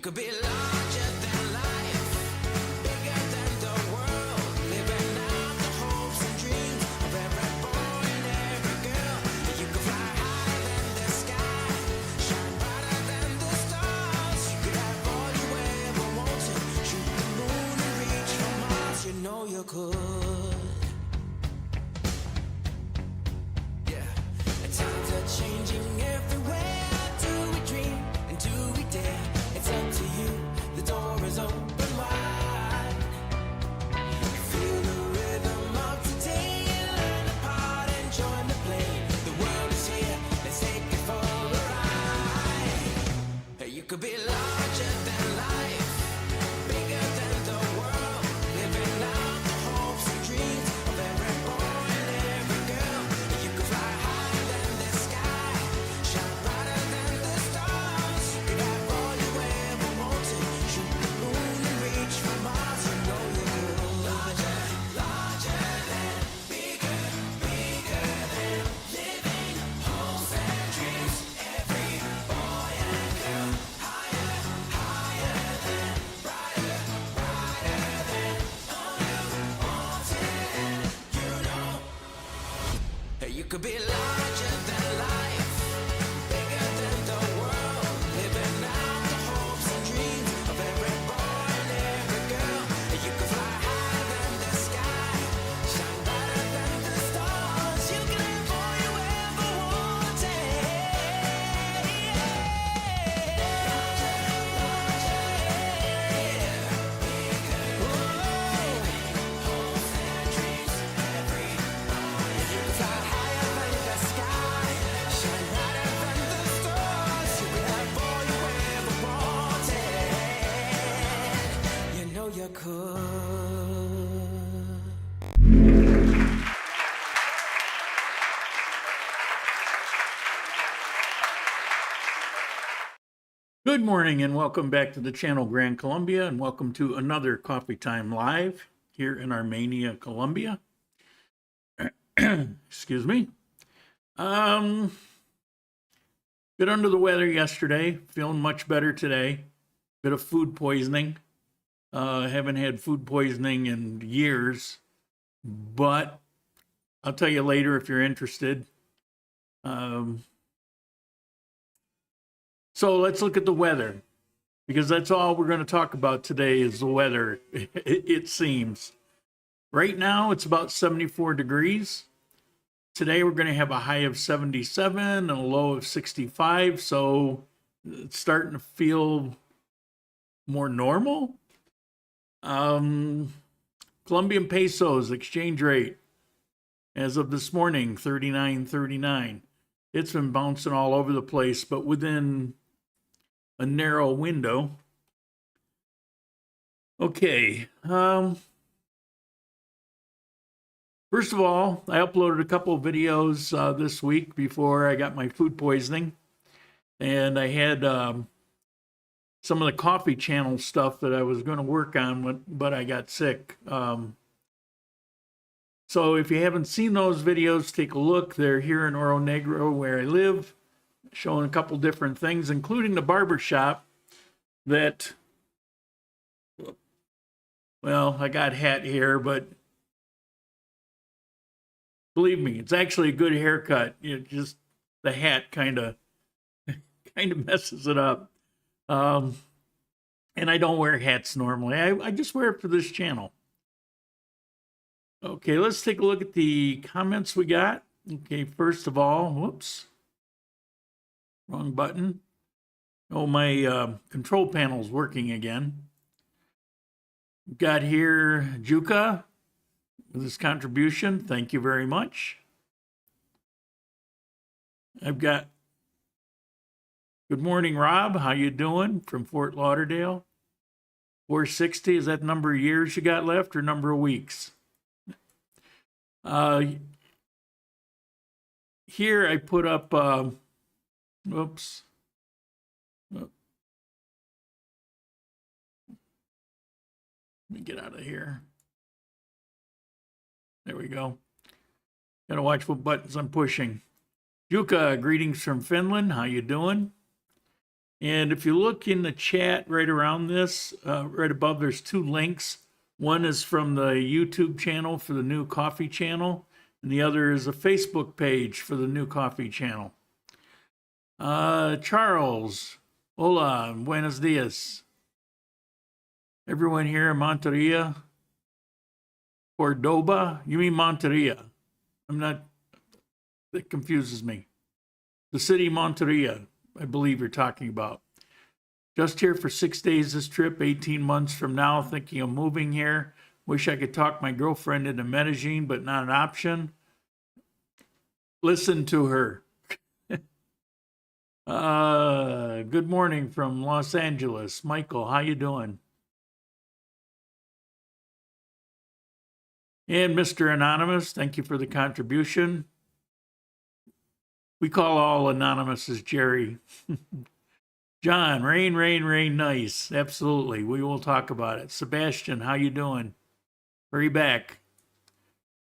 could be larger than life, bigger than the world, living out the hopes and dreams of every boy and every girl. You could fly higher than the sky, shine brighter than the stars. You could have all you ever wanted, shoot the moon and reach for Mars. You know you could. Yeah, and times are changing everywhere. Do we dream and do we dare? It's up to you, the door is open wide. Feel the rhythm of today, learn the part and join the play. The world is here, let's take it for a ride. You could be larger than life, bigger than the world, living out the hopes and dreams of every boy and every girl. You could fly higher than the sky, shine brighter than the stars. You could have all you ever wanted, shoot the moon and reach for Mars. You know you could. Larger, larger than, bigger, bigger than, living hopes and dreams. Every boy and girl, higher, higher than, brighter, brighter than, all you wanted. You know, you could be larger than life, bigger than the world, living out the hopes and dreams of every boy and every girl. You could fly higher than the sky, shine brighter than the stars. You can have all you ever wanted. You know you could. Good morning and welcome back to the channel Grand Colombia, and welcome to another Coffee Time Live here in Armenia, Colombia. Excuse me. Bit under the weather yesterday, feeling much better today. Bit of food poisoning. Haven't had food poisoning in years, but I'll tell you later if you're interested. So let's look at the weather, because that's all we're going to talk about today is the weather, it seems. Right now, it's about 74 degrees. Today, we're going to have a high of 77 and a low of 65, so it's starting to feel more normal. Colombian pesos exchange rate, as of this morning, 39.39. It's been bouncing all over the place, but within a narrow window. Okay. First of all, I uploaded a couple of videos this week before I got my food poisoning. And I had some of the coffee channel stuff that I was going to work on, but I got sick. So if you haven't seen those videos, take a look. They're here in Oro Negro, where I live, showing a couple different things, including the barber shop that, well, I got hat here, but believe me, it's actually a good haircut. It just, the hat kind of messes it up. And I don't wear hats normally. I just wear it for this channel. Okay, let's take a look at the comments we got. Okay, first of all, whoops, wrong button. Oh, my control panel's working again. We've got here Juka with his contribution. Thank you very much. I've got good morning, Rob. How you doing? From Fort Lauderdale. 460, is that the number of years you got left or number of weeks? Here I put up, oops. Let me get out of here. There we go. Gotta watch what buttons I'm pushing. Juka, greetings from Finland. How you doing? And if you look in the chat right around this, right above, there's two links. One is from the YouTube channel for the new coffee channel, and the other is a Facebook page for the new coffee channel. Charles, hola, buenos dias. Everyone here in Monteria, Cordoba, you mean Monteria. I'm not, that confuses me. The city Monteria, I believe you're talking about. Just here for 6 days this trip, 18 months from now, thinking of moving here. Wish I could talk my girlfriend into Medellin, but not an option. Listen to her. Good morning from Los Angeles. Michael, how you doing? And Mr. Anonymous, thank you for the contribution. We call all anonymous as Jerry. John, rain, rain, rain, nice. Absolutely. We will talk about it. Sebastian, how you doing? Hurry back.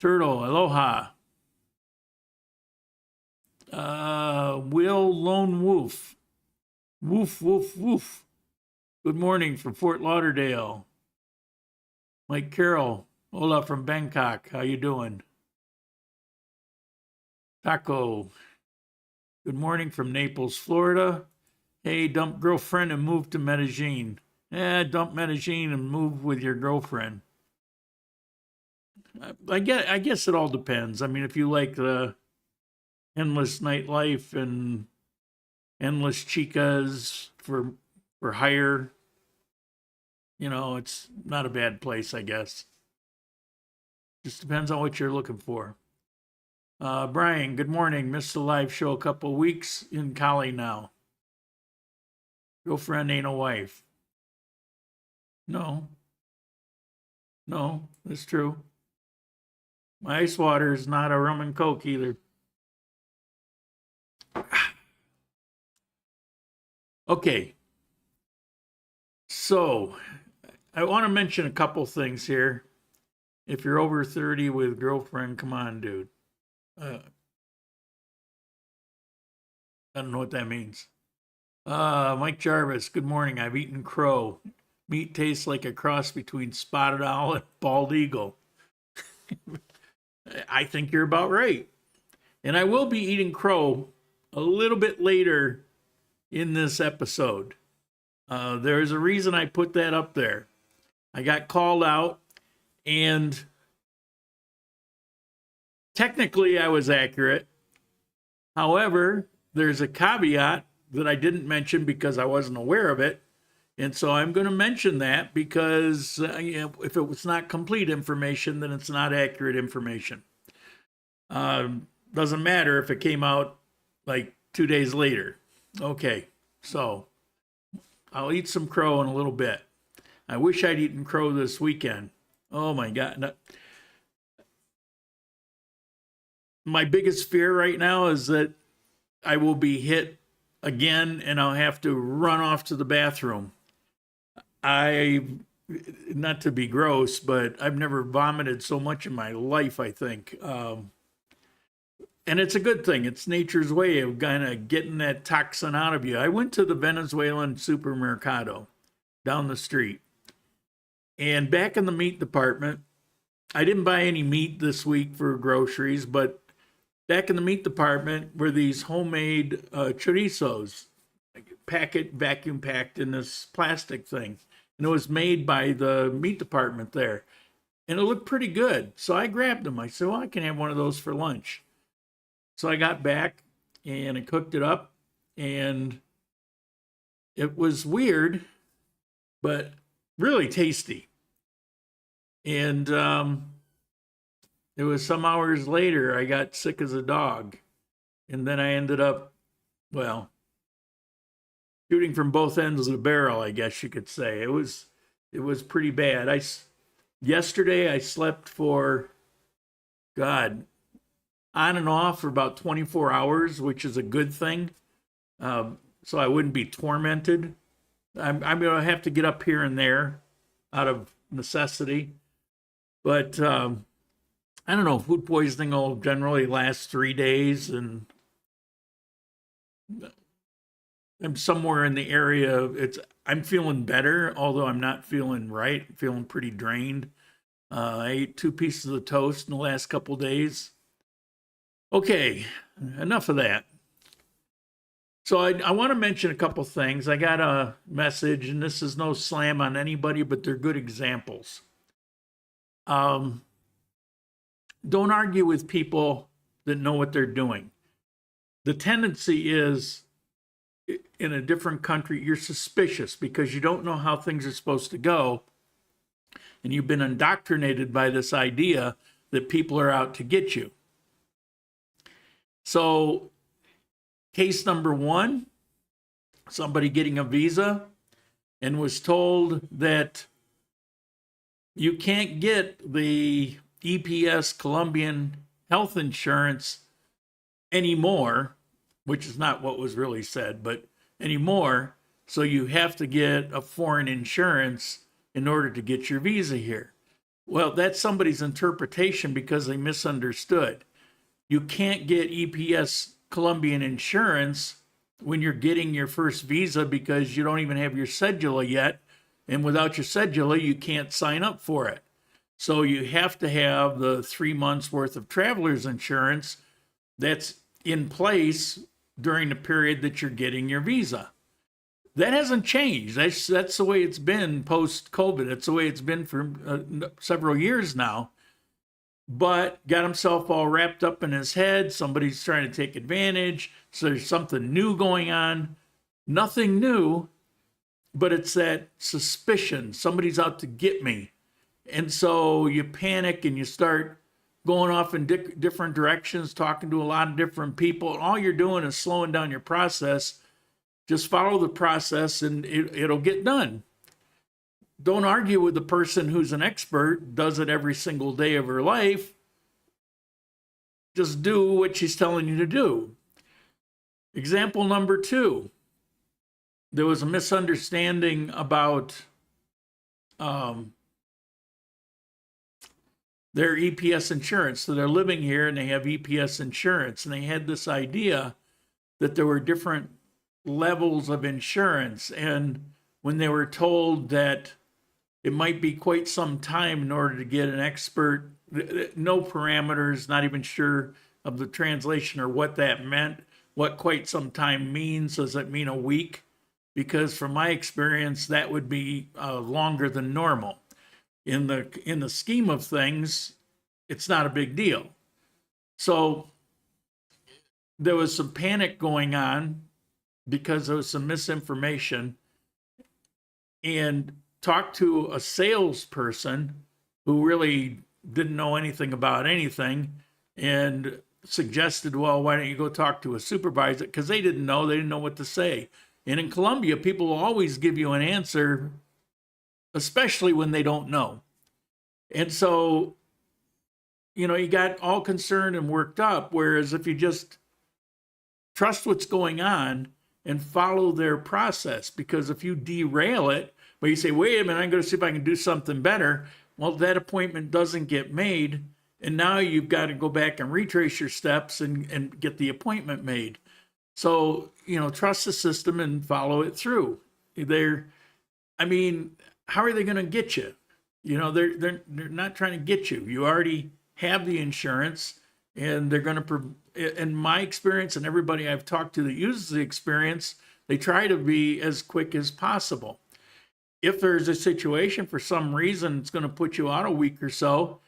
Turtle, aloha. Will Lone Wolf. Woof, woof, woof. Good morning from Fort Lauderdale. Mike Carroll, hola from Bangkok. How you doing? Taco. Good morning from Naples, Florida. Hey, dump girlfriend and move to Medellin. Dump Medellin and move with your girlfriend. I guess it all depends. I mean, if you like the endless nightlife and endless chicas for hire, you know, it's not a bad place, I guess. Just depends on what you're looking for. Brian, good morning. Missed the live show a couple weeks in Cali now. Girlfriend ain't a wife. No, that's true. My ice water is not a rum and coke either. Okay. So, I want to mention a couple things here. If you're over 30 with girlfriend, come on, dude. I don't know what that means. Mike Jarvis, good morning. I've eaten crow. Meat tastes like a cross between spotted owl and bald eagle. I think you're about right. And I will be eating crow a little bit later in this episode. There's a reason I put that up there. I got called out, and technically I was accurate. However, there's a caveat that I didn't mention because I wasn't aware of it. And so I'm going to mention that because if it was not complete information, then it's not accurate information. Doesn't matter if it came out like 2 days later. Okay, so I'll eat some crow in a little bit. I wish I'd eaten crow this weekend. Oh my God. No. My biggest fear right now is that I will be hit again and I'll have to run off to the bathroom. Not to be gross, but I've never vomited so much in my life, I think. And it's a good thing. It's nature's way of kind of getting that toxin out of you. I went to the Venezuelan supermercado down the street. And back in the meat department, I didn't buy any meat this week for groceries, but back in the meat department were these homemade chorizos, vacuum packed in this plastic thing. And it was made by the meat department there. And it looked pretty good. So I grabbed them. I said, well, I can have one of those for lunch. So I got back and I cooked it up. And it was weird, but really tasty. And it was some hours later, I got sick as a dog. And then I ended up, well, shooting from both ends of the barrel, I guess you could say. It was pretty bad. Yesterday I slept for, God, on and off for about 24 hours, which is a good thing. So I wouldn't be tormented. I'm going to have to get up here and there out of necessity. But I don't know, food poisoning will generally last 3 days, and I'm somewhere in the area. I'm feeling better, although I'm not feeling right. I'm feeling pretty drained. I ate 2 pieces of toast in the last couple days. Okay, enough of that. So I want to mention a couple things. I got a message, and this is no slam on anybody, but they're good examples. Don't argue with people that know what they're doing. The tendency is, in a different country, you're suspicious because you don't know how things are supposed to go. And you've been indoctrinated by this idea that people are out to get you. So, case number 1, somebody getting a visa and was told that you can't get the EPS Colombian health insurance anymore, which is not what was really said, but anymore. So you have to get a foreign insurance in order to get your visa here. Well, that's somebody's interpretation because they misunderstood. You can't get EPS Colombian insurance when you're getting your first visa because you don't even have your cedula yet. And without your cedula, you can't sign up for it. So you have to have the 3 months worth of traveler's insurance that's in place during the period that you're getting your visa. That hasn't changed. That's the way it's been post-COVID. That's the way it's been for several years now. But got himself all wrapped up in his head. Somebody's trying to take advantage. So there's something new going on. Nothing new, but it's that suspicion. Somebody's out to get me. And so you panic and you start going off in different directions, talking to a lot of different people. And all you're doing is slowing down your process. Just follow the process and it'll get done. Don't argue with the person who's an expert, does it every single day of her life. Just do what she's telling you to do. Example number 2. There was a misunderstanding about their EPS insurance. So they're living here and they have EPS insurance. And they had this idea that there were different levels of insurance. And when they were told that it might be quite some time in order to get an expert, no parameters, not even sure of the translation or what that meant, what quite some time means. Does it mean a week? Because from my experience, that would be longer than normal. In the scheme of things, it's not a big deal. So there was some panic going on because there was some misinformation, and talked to a salesperson who really didn't know anything about anything and suggested, well, why don't you go talk to a supervisor? Because they didn't know what to say. And in Colombia, people will always give you an answer, especially when they don't know. And so, you got all concerned and worked up, whereas if you just trust what's going on and follow their process, because if you derail it, but you say, wait a minute, I'm going to see if I can do something better, well, that appointment doesn't get made, and now you've got to go back and retrace your steps and get the appointment made. So, trust the system and follow it through. How are they going to get you? They're not trying to get you. You already have the insurance, and they're going to, in my experience and everybody I've talked to that uses the experience, they try to be as quick as possible. If there's a situation for some reason it's going to put you out a week or so,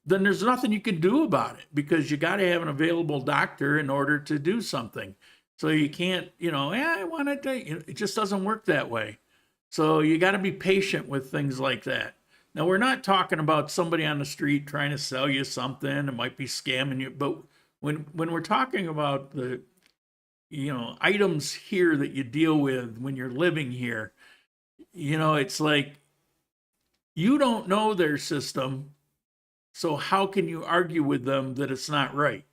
then there's nothing you can do about it, because you got to have an available doctor in order to do something. So you can't, I want to, it just doesn't work that way. So you got to be patient with things like that. Now, we're not talking about somebody on the street trying to sell you something. It might be scamming you. But when we're talking about the, items here that you deal with when you're living here, it's like you don't know their system. So how can you argue with them that it's not right?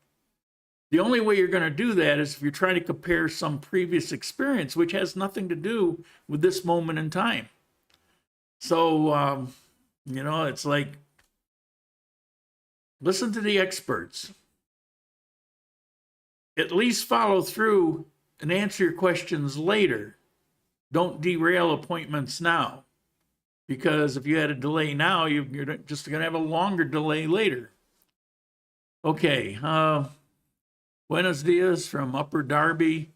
The only way you're going to do that is if you're trying to compare some previous experience, which has nothing to do with this moment in time. So, it's like, listen to the experts. At least follow through and answer your questions later. Don't derail appointments now, because if you had a delay now, you're just going to have a longer delay later. Okay, buenos dias from Upper Darby,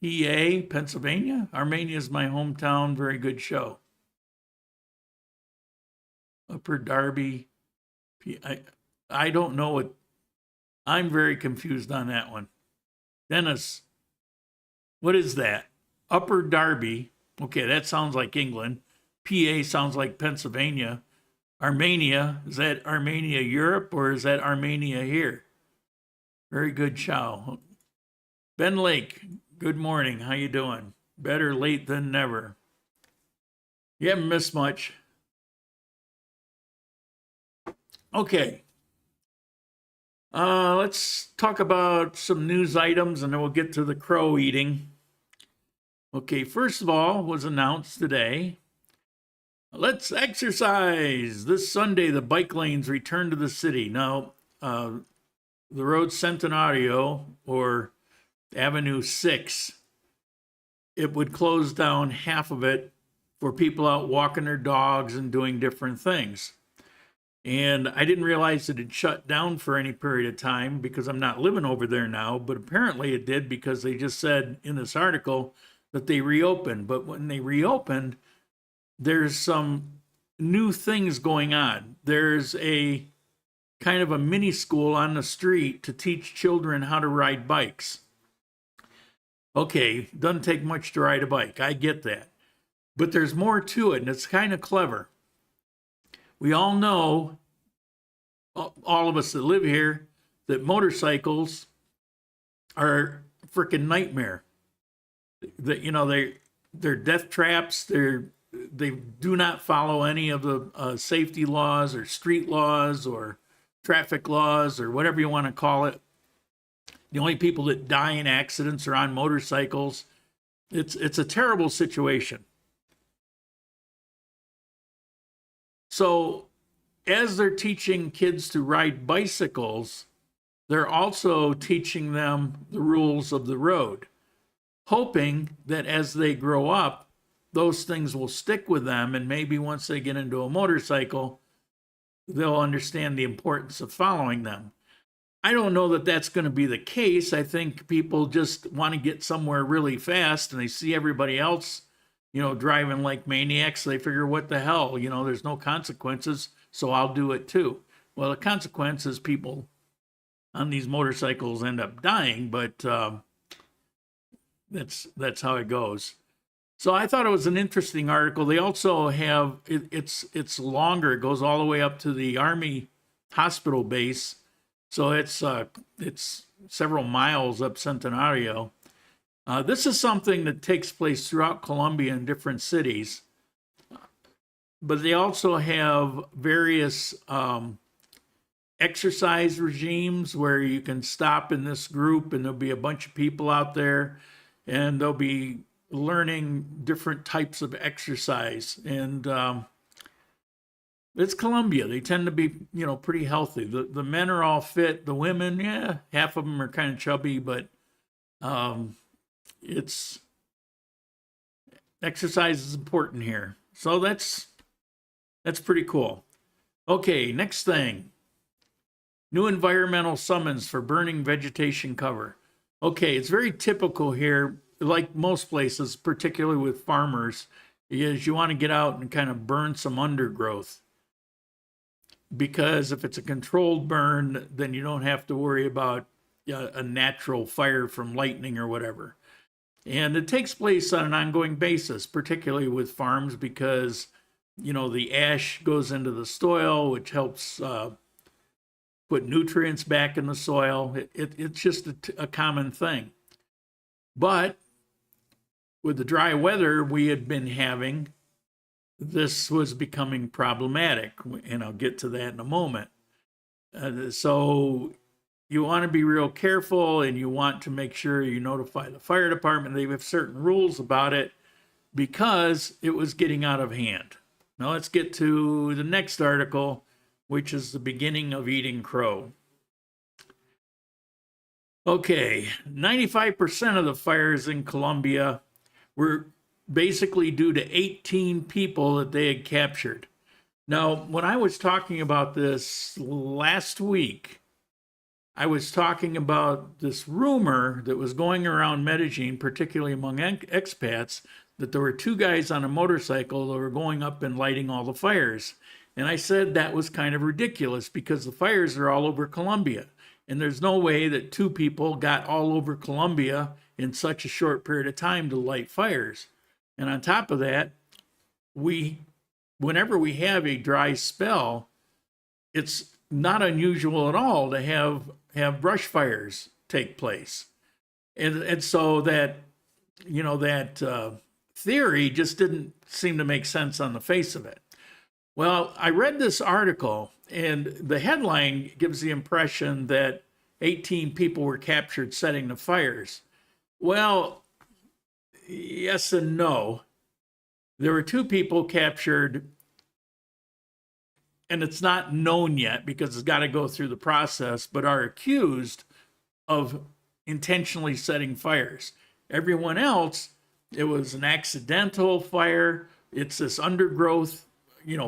PA, Pennsylvania. Armenia is my hometown. Very good show. Upper Darby, I don't know what. I'm very confused on that one. Dennis, what is that? Upper Darby. Okay, that sounds like England. PA sounds like Pennsylvania. Armenia, is that Armenia Europe or is that Armenia here? Very good show. Ben Lake, good morning. How you doing? Better late than never. You haven't missed much. Okay. Let's talk about some news items and then we'll get to the crow eating. Okay, first of all, was announced today. Let's exercise. This Sunday, the bike lanes return to the city. Now, the road Centenario, or Avenue 6, it would close down half of it for people out walking their dogs and doing different things. And I didn't realize it had shut down for any period of time because I'm not living over there now, but apparently it did because they just said in this article that they reopened. But when they reopened, there's some new things going on. There's a kind of a mini school on the street to teach children how to ride bikes. Okay, doesn't take much to ride a bike. I get that. But there's more to it, and it's kind of clever. We all know, all of us that live here, that motorcycles are a freaking nightmare. That, you know, they're death traps. They do not follow any of the safety laws or street laws or traffic laws or whatever you want to call it. The only people that die in accidents are on motorcycles. It's a terrible situation. So as they're teaching kids to ride bicycles, they're also teaching them the rules of the road, hoping that as they grow up, those things will stick with them. And maybe once they get into a motorcycle, they'll understand the importance of following them. I don't know that that's going to be the case. I think people just want to get somewhere really fast and they see everybody else, you know, driving like maniacs. They figure, what the hell, you know, there's no consequences, so I'll do it too. Well, the consequence is people on these motorcycles end up dying, but that's how it goes. So I thought it was an interesting article. They also have, it's longer. It goes all the way up to the Army hospital base. So it's several miles up Centenario. This is something that takes place throughout Colombia in different cities. But they also have various exercise regimes where you can stop in this group and there'll be a bunch of people out there and they'll be learning different types of exercise. And it's Colombia. They tend to be, you know, pretty healthy. The men are all fit. The women, yeah, half of them are kind of chubby, but it's exercise is important here. So that's pretty cool. Okay, next thing. New environmental summons for burning vegetation cover. Okay, it's very typical here, like most places, particularly with farmers, is you want to get out and kind of burn some undergrowth. Because if it's a controlled burn, then you don't have to worry about a natural fire from lightning or whatever. And it takes place on an ongoing basis, particularly with farms, because, you know, the ash goes into the soil, which helps put nutrients back in the soil. It's just a common thing. But with the dry weather we had been having, this was becoming problematic, and I'll get to that in a moment. So you want to be real careful, and you want to make sure you notify the fire department. They have certain rules about it because it was getting out of hand. Now let's get to the next article, which is the beginning of eating crow. Okay, 95% of the fires in Colombia were basically due to 18 people that they had captured. Now, when I was talking about this last week, I was talking about this rumor that was going around Medellin, particularly among expats, that there were two guys on a motorcycle that were going up and lighting all the fires. And I said that was kind of ridiculous because the fires are all over Colombia. And there's no way that two people got all over Colombia in such a short period of time to light fires. And on top of that, whenever we have a dry spell, it's not unusual at all to have brush fires take place. And so that, that theory just didn't seem to make sense on the face of it. Well, I read this article, and the headline gives the impression that 18 people were captured setting the fires. Well, yes and no. There were two people captured, and it's not known yet because it's got to go through the process, but are accused of intentionally setting fires. Everyone else, it was an accidental fire. It's this undergrowth,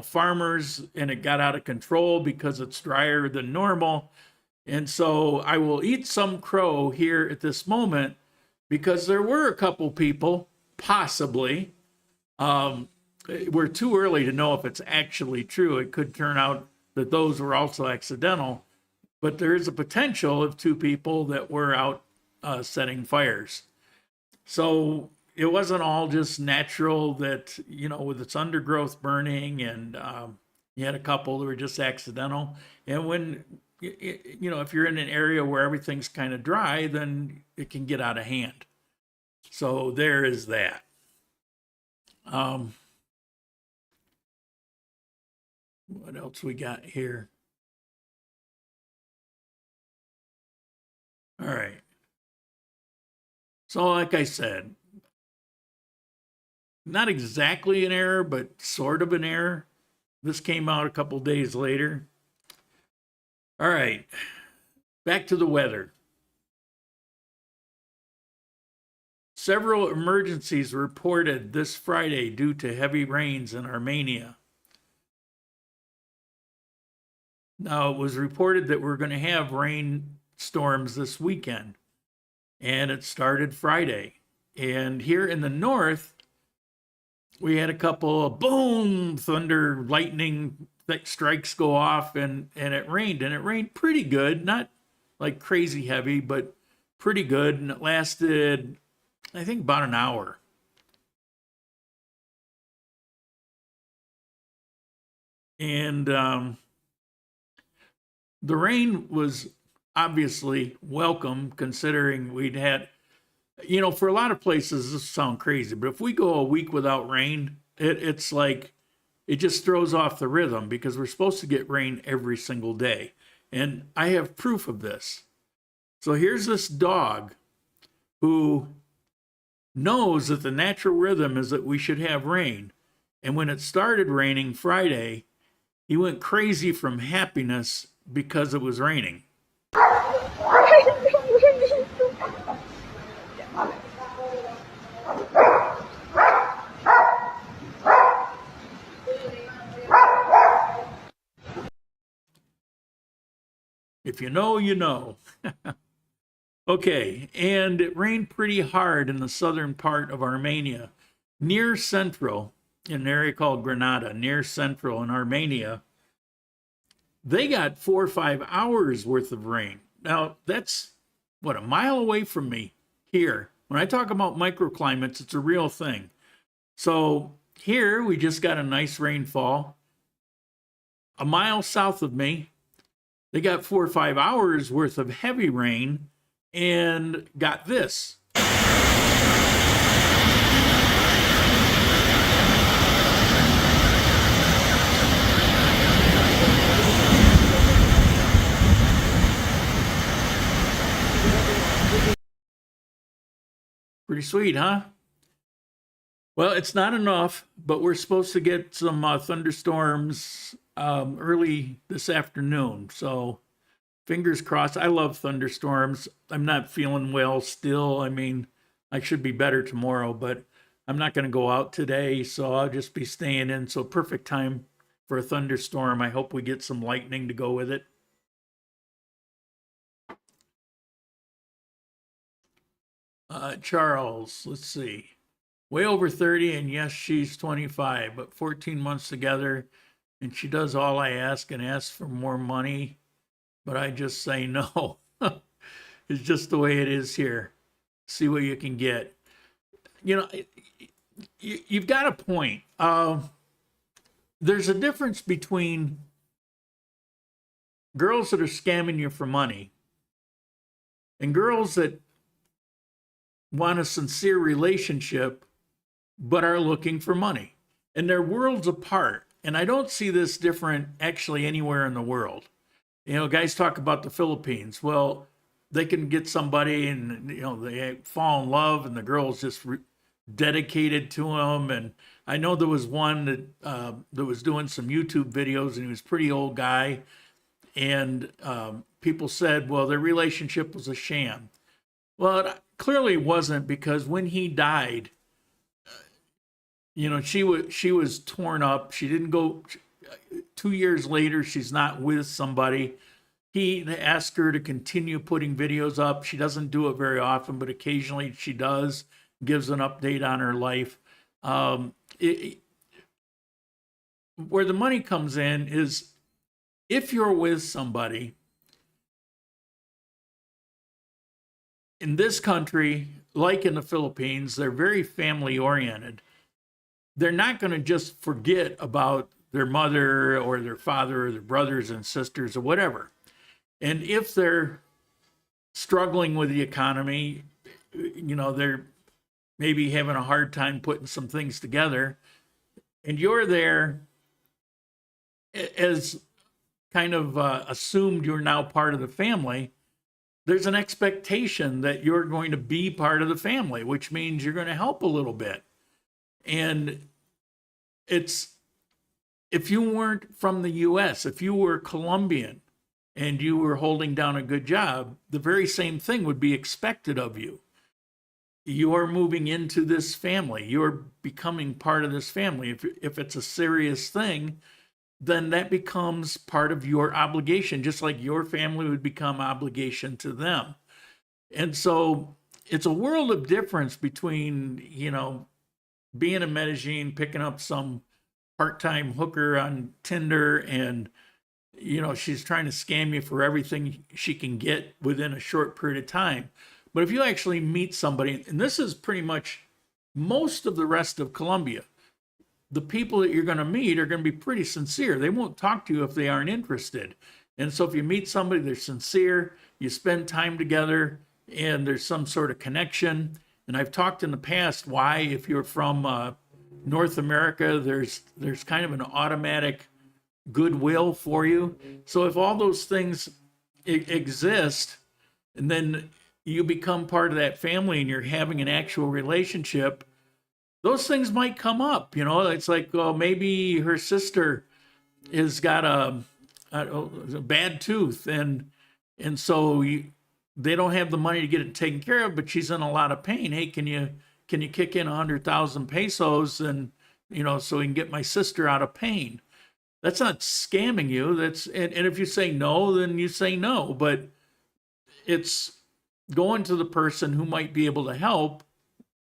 farmers, and it got out of control because it's drier than normal. And so I will eat some crow here at this moment because there were a couple people, possibly. We're too early to know if it's actually true. It could turn out that those were also accidental, but there is a potential of two people that were out setting fires. So it wasn't all just natural that, with its undergrowth burning, and you had a couple that were just accidental. And when, if you're in an area where everything's kind of dry, then it can get out of hand. So there is that. What else we got here? All right. So like I said, not exactly an error, but sort of an error. This came out a couple days later. All right, back to the weather. Several emergencies reported this Friday due to heavy rains in Armenia. Now, it was reported that we're going to have rainstorms this weekend, and it started Friday. And here in the north, we had a couple of boom, thunder, lightning strikes go off, and it rained. And it rained pretty good, not like crazy heavy, but pretty good. And it lasted, I think, about an hour. And the rain was obviously welcome, considering we'd had, for a lot of places, this sounds crazy, but if we go a week without rain, it's like, it just throws off the rhythm because we're supposed to get rain every single day. And I have proof of this. So here's this dog who knows that the natural rhythm is that we should have rain. And when it started raining Friday, he went crazy from happiness because it was raining. If you know, you know. Okay, and it rained pretty hard in the southern part of Armenia, near central, in an area called Granada, near central in Armenia. They got 4 or 5 hours worth of rain. Now, that's, a mile away from me here. When I talk about microclimates, it's a real thing. So here, we just got a nice rainfall. A mile south of me, they got 4 or 5 hours worth of heavy rain and got this. Pretty sweet, huh? Well, it's not enough, but we're supposed to get some thunderstorms early this afternoon. So fingers crossed. I love thunderstorms. I'm not feeling well still. I mean, I should be better tomorrow, but I'm not going to go out today, so I'll just be staying in. So perfect time for a thunderstorm. I hope we get some lightning to go with it. Charles, let's see. Way over 30, and yes, she's 25, but 14 months together, and she does all I ask and asks for more money, but I just say no. It's just the way it is here. See what you can get. You know, you've got a point. There's a difference between girls that are scamming you for money and girls that want a sincere relationship but are looking for money. And they're worlds apart. And I don't see this different actually anywhere in the world. You know, guys talk about the Philippines. Well, they can get somebody and, you know, they fall in love and the girl's just dedicated to them. And I know there was one that was doing some YouTube videos, and he was a pretty old guy. And people said, well, their relationship was a sham. Well, it clearly wasn't, because when he died, you know, she was torn up. She didn't go. 2 years later, she's not with somebody. He asked her to continue putting videos up. She doesn't do it very often, but occasionally she does, gives an update on her life. Where the money comes in is if you're with somebody in this country, like in the Philippines, they're very family oriented. They're not going to just forget about their mother or their father or their brothers and sisters or whatever. And if they're struggling with the economy, you know, they're maybe having a hard time putting some things together, and you're there as kind of assumed you're now part of the family, there's an expectation that you're going to be part of the family, which means you're going to help a little bit. And it's, if you weren't from the US, if you were Colombian and you were holding down a good job, the very same thing would be expected of you. You're moving into this family. You're becoming part of this family. If it's a serious thing, then that becomes part of your obligation, just like your family would become obligation to them. And so it's a world of difference between, you know, being a Medellin, picking up some part-time hooker on Tinder, and, you know, she's trying to scam you for everything she can get within a short period of time. But if you actually meet somebody, and this is pretty much most of the rest of Colombia, the people that you're going to meet are going to be pretty sincere. They won't talk to you if they aren't interested. And so if you meet somebody, they're sincere, you spend time together, and there's some sort of connection. And I've talked in the past why, if you're from North America, there's kind of an automatic goodwill for you. So if all those things exist, and then you become part of that family and you're having an actual relationship, those things might come up. You know, it's like, well, maybe her sister has got a bad tooth, and so they don't have the money to get it taken care of, but she's in a lot of pain. Hey, can you kick in 100,000 pesos, and, you know, so we can get my sister out of pain? That's not scamming you. That's, and if you say no, then you say no. But it's going to the person who might be able to help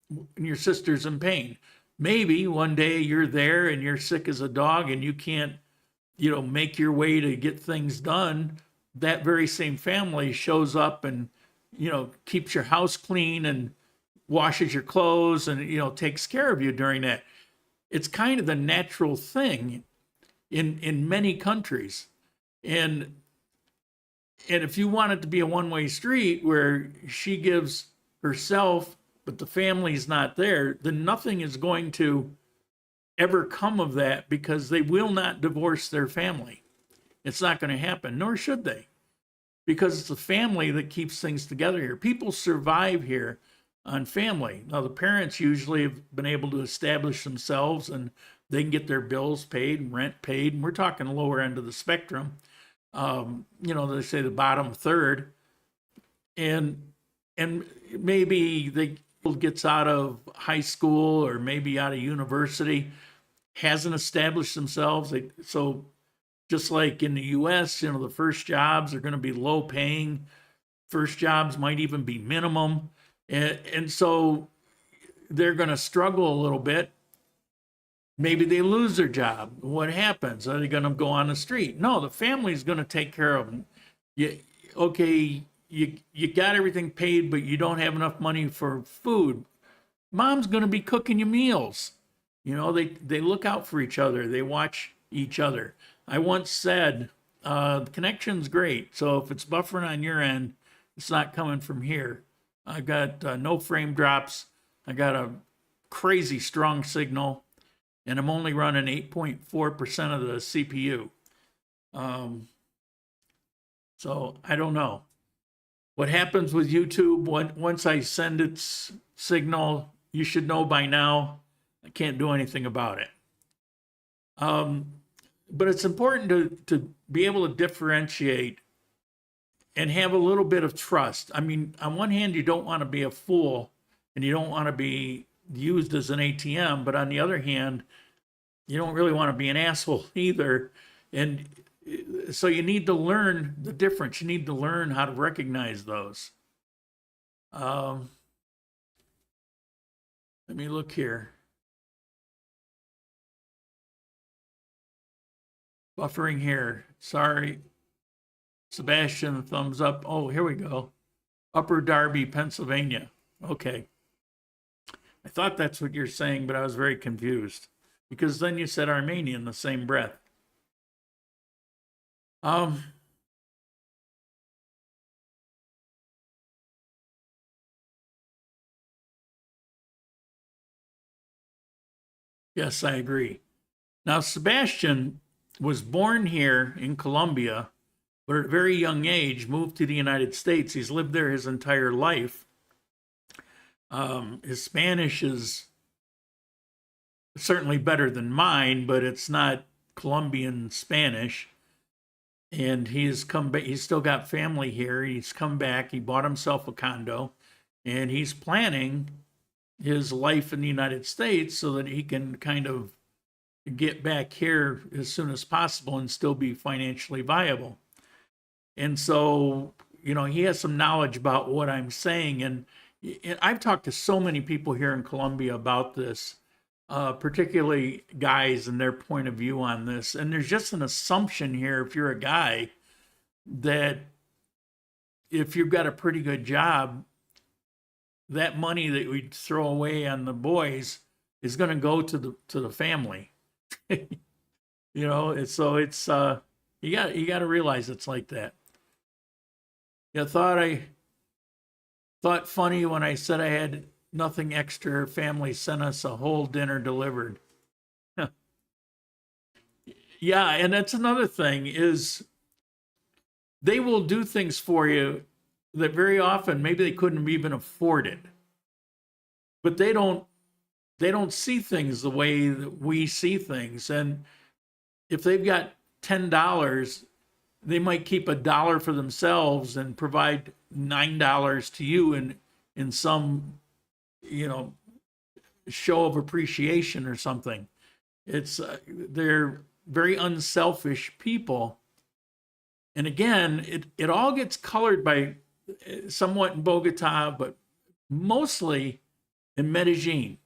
when your sister's in pain. Maybe one day you're there and you're sick as a dog and you can't, you know, make your way to get things done. That very same family shows up and, you know, keeps your house clean and washes your clothes and, you know, takes care of you during that. It's kind of the natural thing in many countries. And if you want it to be a one-way street where she gives herself, but the family's not there, then nothing is going to ever come of that, because they will not divorce their family. It's not going to happen, nor should they, because it's the family that keeps things together here. People survive here on family. Now, the parents usually have been able to establish themselves and they can get their bills paid and rent paid, and we're talking lower end of the spectrum. You know, they say the bottom third, and maybe they gets out of high school or maybe out of university, hasn't established themselves. So just like in the US, you know, the first jobs are going to be low paying. First jobs might even be minimum. And so they're going to struggle a little bit. Maybe they lose their job. What happens? Are they going to go on the street? No, the family's going to take care of them. You got everything paid, but you don't have enough money for food. Mom's going to be cooking you meals. You know, they look out for each other. They watch each other. I once said, the connection's great. So if it's buffering on your end, it's not coming from here. I got no frame drops. I got a crazy strong signal, and I'm only running 8.4% of the CPU. So I don't know. What happens with YouTube, once I send its signal, you should know by now, I can't do anything about it. But it's important to be able to differentiate and have a little bit of trust. I mean, on one hand, you don't want to be a fool and you don't want to be used as an ATM, but on the other hand, you don't really want to be an asshole either. And so you need to learn the difference. You need to learn how to recognize those. Let me look here. Buffering here. Sorry. Sebastian, thumbs up. Oh, here we go. Upper Darby, Pennsylvania. Okay. I thought that's what you're saying, but I was very confused because then you said Armenia in the same breath. Yes, I agree. Now, Sebastian was born here in Colombia, but at a very young age moved to the United States. He's lived there his entire life. His Spanish is certainly better than mine, but it's not Colombian Spanish. And he's come back. He's still got family here. He's come back. He bought himself a condo, and he's planning his life in the United States so that he can kind of get back here as soon as possible and still be financially viable. And so, you know, he has some knowledge about what I'm saying. And I've talked to so many people here in Colombia about this, particularly guys and their point of view on this. And there's just an assumption here, if you're a guy, that if you've got a pretty good job, that money that we throw away on the boys is going to go to the family. You know, so it's you got to realize it's like that. You thought funny when I said I had nothing extra. Family sent us a whole dinner delivered. Yeah, and that's another thing is they will do things for you that very often maybe they couldn't even afford it. But they don't see things the way that we see things. And if they've got $10, they might keep $1 for themselves and provide $9 to you in some, you know, show of appreciation or something. It's they're very unselfish people. And again, it all gets colored by somewhat in Bogota, but mostly in Medellin,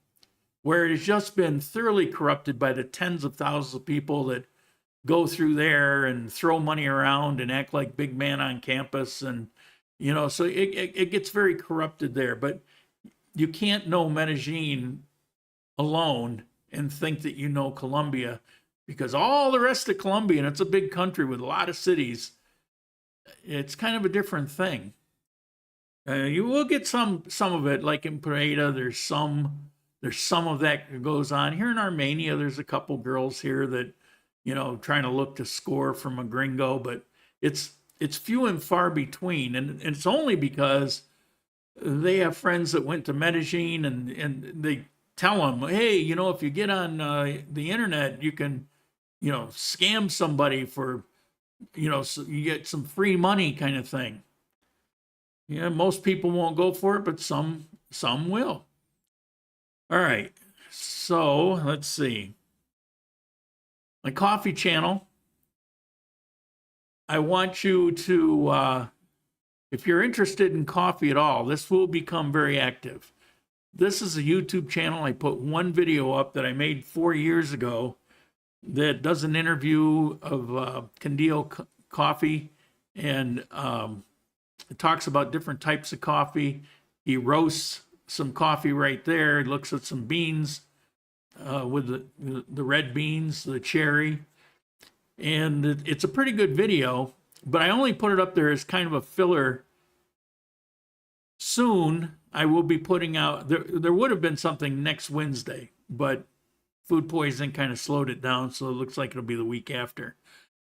where it has just been thoroughly corrupted by the tens of thousands of people that go through there and throw money around and act like big man on campus. And, you know, so it gets very corrupted there. But you can't know Medellin alone and think that you know Colombia, because all the rest of Colombia, and it's a big country with a lot of cities, it's kind of a different thing. You will get some of it, like in Pareda, there's some of that goes on. Here in Armenia, there's a couple girls here that, you know, trying to look to score from a gringo, but it's few and far between. And it's only because they have friends that went to Medellin and they tell them, hey, you know, if you get on the internet, you can, you know, scam somebody for you know, so you get some free money kind of thing. Yeah, most people won't go for it, but some will. All right, so let's see. My coffee channel. I want you to, if you're interested in coffee at all, this will become very active. This is a YouTube channel. I put one video up that I made 4 years ago that does an interview of Candile Coffee, and it talks about different types of coffee. He roasts some coffee right there. He looks at some beans with the red beans, the cherry. And it's a pretty good video, but I only put it up there as kind of a filler. Soon, I will be putting out, there would have been something next Wednesday, but food poisoning kind of slowed it down, so it looks like it'll be the week after.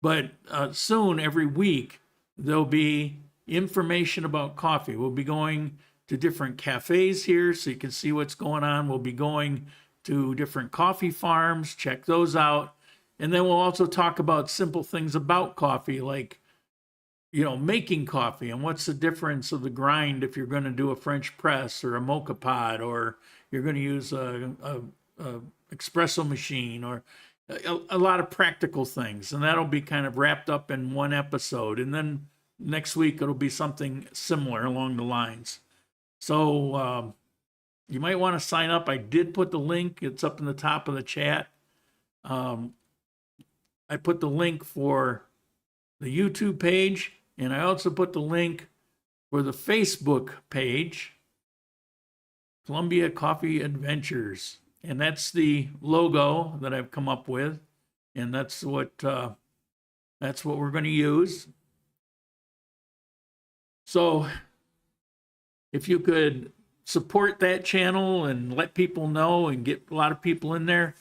But soon, every week, there'll be information about coffee. We'll be going to different cafes here so you can see what's going on. We'll be going to different coffee farms, check those out. And then we'll also talk about simple things about coffee, like, you know, making coffee and what's the difference of the grind if you're going to do a French press or a mocha pot, or you're going to use a espresso machine, or a lot of practical things. And that'll be kind of wrapped up in one episode. And then next week, it'll be something similar along the lines. So you might want to sign up. I did put the link. It's up in the top of the chat. I put the link for the YouTube page, and I also put the link for the Facebook page, Columbia Coffee Adventures. And that's the logo that I've come up with, and that's what we're going to use. So if you could support that channel and let people know and get a lot of people in there,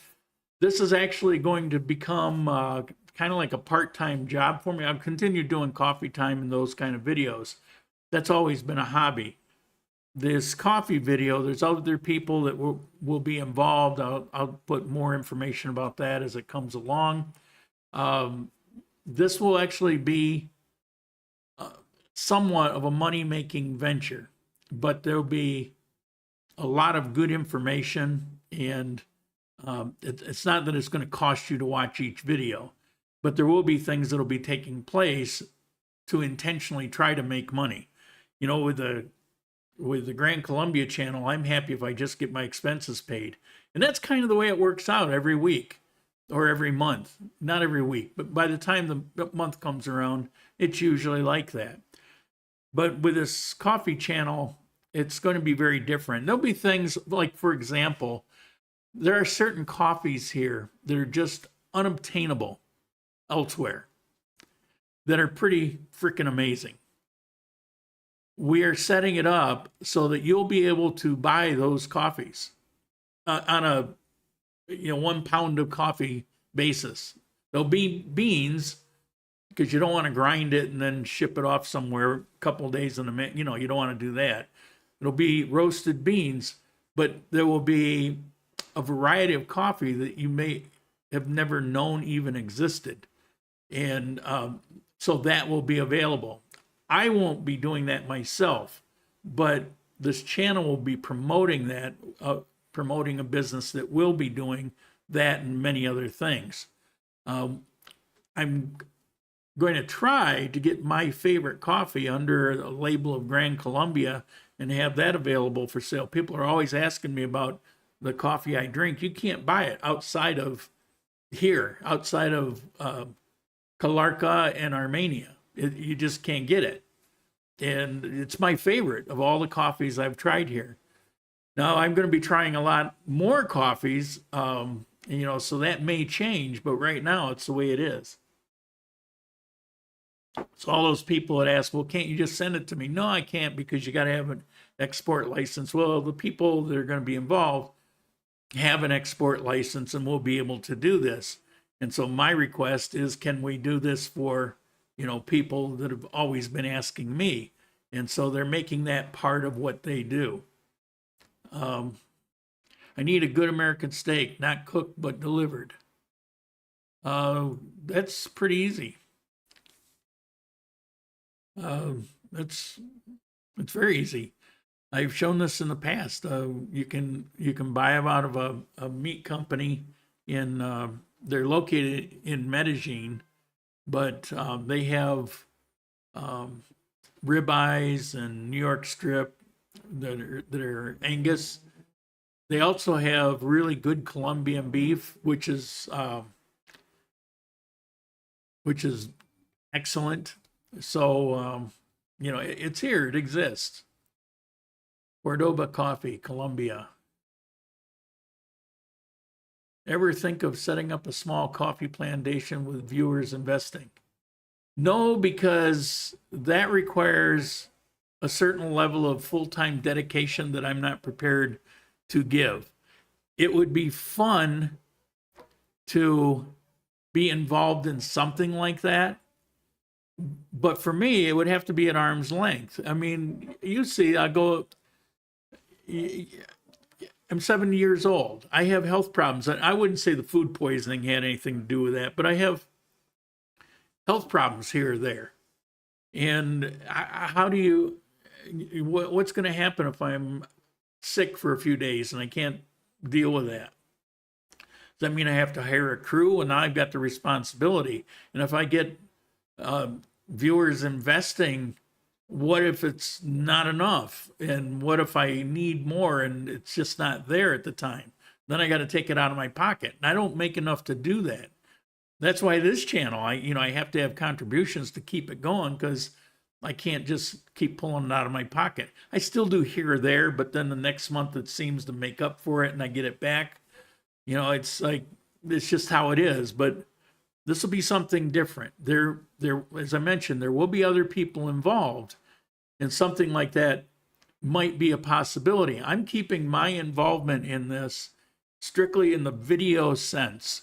this is actually going to become kind of like a part-time job for me. I've continued doing coffee time and those kind of videos. That's always been a hobby. This coffee video, there's other people that will be involved. I'll put more information about that as it comes along. This will actually be somewhat of a money-making venture, but there'll be a lot of good information, and it's not that it's going to cost you to watch each video, but there will be things that'll be taking place to intentionally try to make money. You know, with the Grand Columbia channel, I'm happy if I just get my expenses paid. And that's kind of the way it works out every week or every month. Not every week, but by the time the month comes around, it's usually like that. But with this coffee channel, it's going to be very different. There'll be things like, for example, there are certain coffees here that are just unobtainable elsewhere that are pretty freaking amazing. We are setting it up so that you'll be able to buy those coffees on a 1 pound of coffee basis. There'll be beans, because you don't want to grind it and then ship it off somewhere a couple of days in a minute. You don't want to do that. It'll be roasted beans, but there will be a variety of coffee that you may have never known even existed. And so that will be available. I won't be doing that myself, but this channel will be promoting that, promoting a business that will be doing that and many other things. I'm going to try to get my favorite coffee under a label of Grand Columbia and have that available for sale. People are always asking me about the coffee I drink. You can't buy it outside of here, outside of Calarca and Armenia. You just can't get it. And it's my favorite of all the coffees I've tried here. Now, I'm going to be trying a lot more coffees, so that may change, but right now it's the way it is. So all those people that ask, well, can't you just send it to me? No, I can't, because you got to have an export license. Well, the people that are going to be involved have an export license and will be able to do this. And so my request is, can we do this for people that have always been asking me? And so they're making that part of what they do. I need a good American steak, not cooked but delivered. That's pretty easy. It's very easy. I've shown this in the past. You can buy them out of a meat company in they're located in Medellin, but they have ribeyes and New York strip that are Angus. They also have really good Colombian beef, which is excellent. So it's here. It exists. Cordoba coffee, Colombia. Ever think of setting up a small coffee plantation with viewers investing? No, because that requires a certain level of full-time dedication that I'm not prepared to give. It would be fun to be involved in something like that, but for me, it would have to be at arm's length. I mean, you see, I'm 70 years old. I have health problems. I wouldn't say the food poisoning had anything to do with that, but I have health problems here or there. And how do you, what's going to happen if I'm sick for a few days and I can't deal with that? Does that mean I have to hire a crew? And now I've got the responsibility. And if I get viewers investing, what if it's not enough? And what if I need more and it's just not there at the time? Then I got to take it out of my pocket. And I don't make enough to do that. That's why this channel, I have to have contributions to keep it going, because I can't just keep pulling it out of my pocket. I still do here or there, but then the next month it seems to make up for it and I get it back. It's like, it's just how it is. But this will be something different. There, as I mentioned, there will be other people involved, and something like that might be a possibility. I'm keeping my involvement in this strictly in the video sense,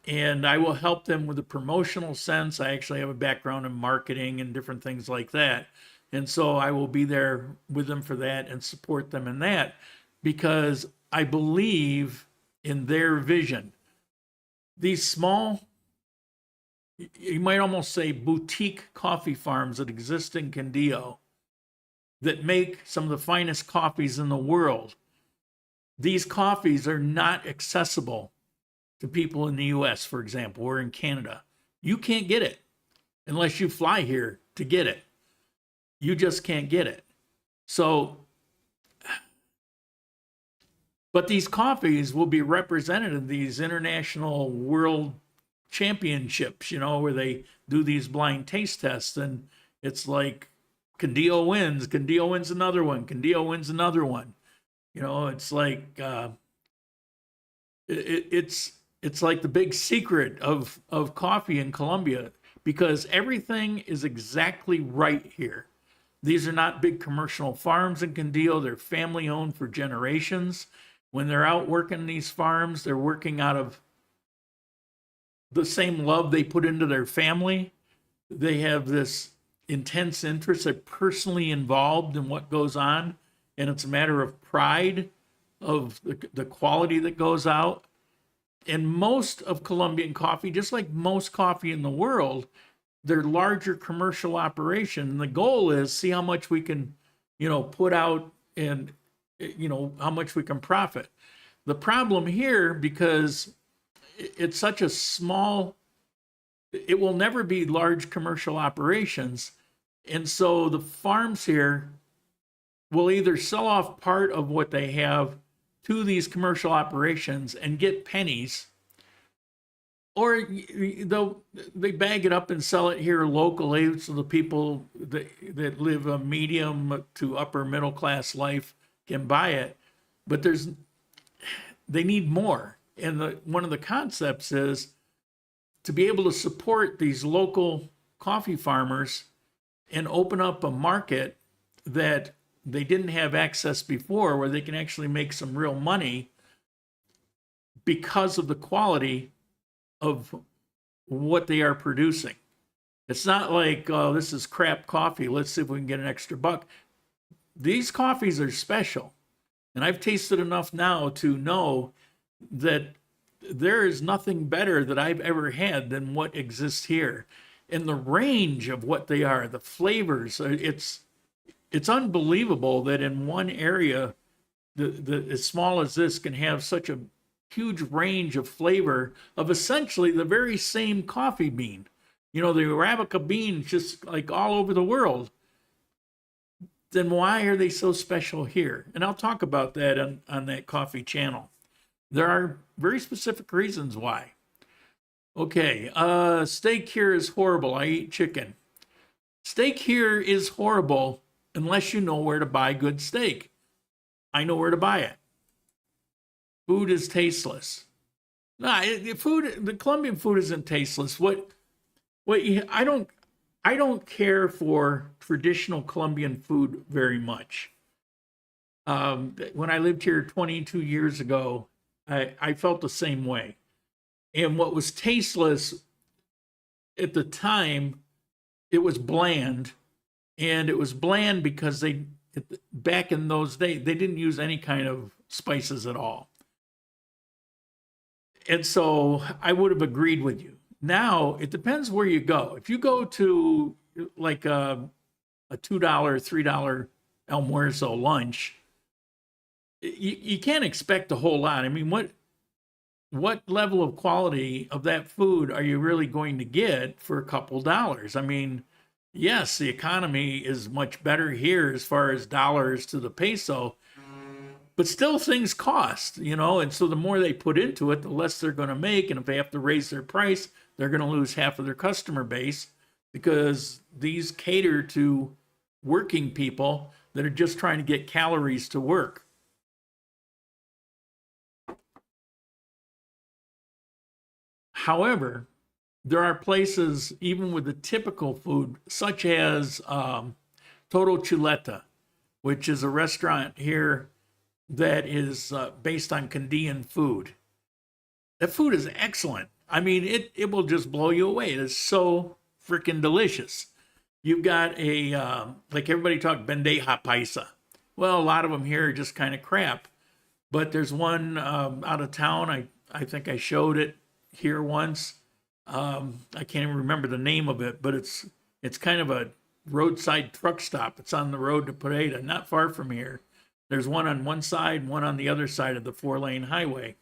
and I will help them with the promotional sense. I actually have a background in marketing and different things like that, and so I will be there with them for that and support them in that, because I believe in their vision. These small, you might almost say boutique coffee farms that exist in Quindío that make some of the finest coffees in the world. These coffees are not accessible to people in the US, for example, or in Canada. You can't get it unless you fly here to get it. You just can't get it. So, but these coffees will be represented in these international world championships, where they do these blind taste tests, and it's like Quindío wins another one, Quindío wins another one. It's like it's like the big secret of coffee in Colombia, because everything is exactly right here. These are not big commercial farms in Quindío. They're family owned for generations. When they're out working these farms, they're working out of the same love they put into their family. They have this intense interest. They're personally involved in what goes on, and it's a matter of pride of the quality that goes out. And most of Colombian coffee, just like most coffee in the world, they're larger commercial operation. And the goal is see how much we can, put out, and how much we can profit. The problem here, because it's such a small, it will never be large commercial operations. And so the farms here will either sell off part of what they have to these commercial operations and get pennies, or they bag it up and sell it here locally, so the people that live a medium to upper middle class life can buy it. But they need more. And one of the concepts is to be able to support these local coffee farmers and open up a market that they didn't have access before, where they can actually make some real money because of the quality of what they are producing. It's not like, oh, this is crap coffee, let's see if we can get an extra buck. These coffees are special. And I've tasted enough now to know that there is nothing better that I've ever had than what exists here. and the range of what they are, the flavors, it's unbelievable that in one area, the as small as this can have such a huge range of flavor of essentially the very same coffee bean. You know, the Arabica beans just like all over the world. Then why are they so special here? And I'll talk about that on that coffee channel. There are very specific reasons why. Okay, steak here is horrible. I eat chicken. Steak here is horrible unless you know where to buy good steak. I know where to buy it. Food is tasteless. No, the Colombian food isn't tasteless. I don't care for traditional Colombian food very much. When I lived here 22 years ago, I felt the same way. And what was tasteless at the time, it was bland. And it was bland because back in those days, they didn't use any kind of spices at all. And so I would have agreed with you. Now, it depends where you go. If you go to like a $2, $3 almuerzo lunch, you can't expect a whole lot. I mean, what level of quality of that food are you really going to get for a couple dollars? I mean, yes, the economy is much better here as far as dollars to the peso, but still things cost, you know, and so the more they put into it, the less they're going to make. And if they have to raise their price, they're going to lose half of their customer base because these cater to working people that are just trying to get calories to work. However, there are places, even with the typical food, such as Todo Chuleta, which is a restaurant here that is based on Candian food. That food is excellent. I mean, it will just blow you away. It is so freaking delicious. You've got like everybody talk bandeja paisa. Well, a lot of them here are just kind of crap. But there's one out of town. I think I showed it here once. I can't even remember the name of it, but it's kind of a roadside truck stop. It's on the road to Pareda, not far from here. There's one on one side, one on the other side of the 4-lane highway.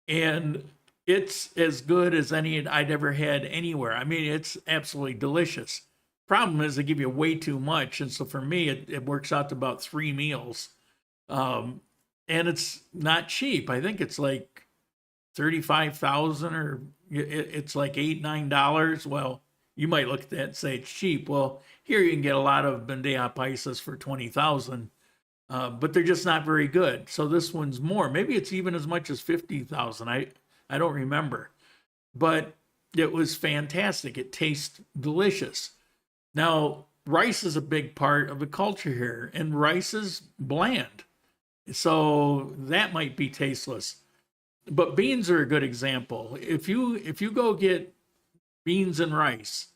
And it's as good as any I'd ever had anywhere. I mean, it's absolutely delicious. Problem is they give you way too much. And so for me, it works out to about 3 meals. And it's not cheap. I think it's like 35,000 or it's like $8, $9. Well, you might look at that and say it's cheap. Well, here you can get a lot of bandeja paisas for 20,000. But they're just not very good. So this one's more. Maybe it's even as much as 50,000. I don't remember. But it was fantastic. It tastes delicious. Now, rice is a big part of the culture here, and rice is bland. So that might be tasteless. But beans are a good example. If you go get beans and rice,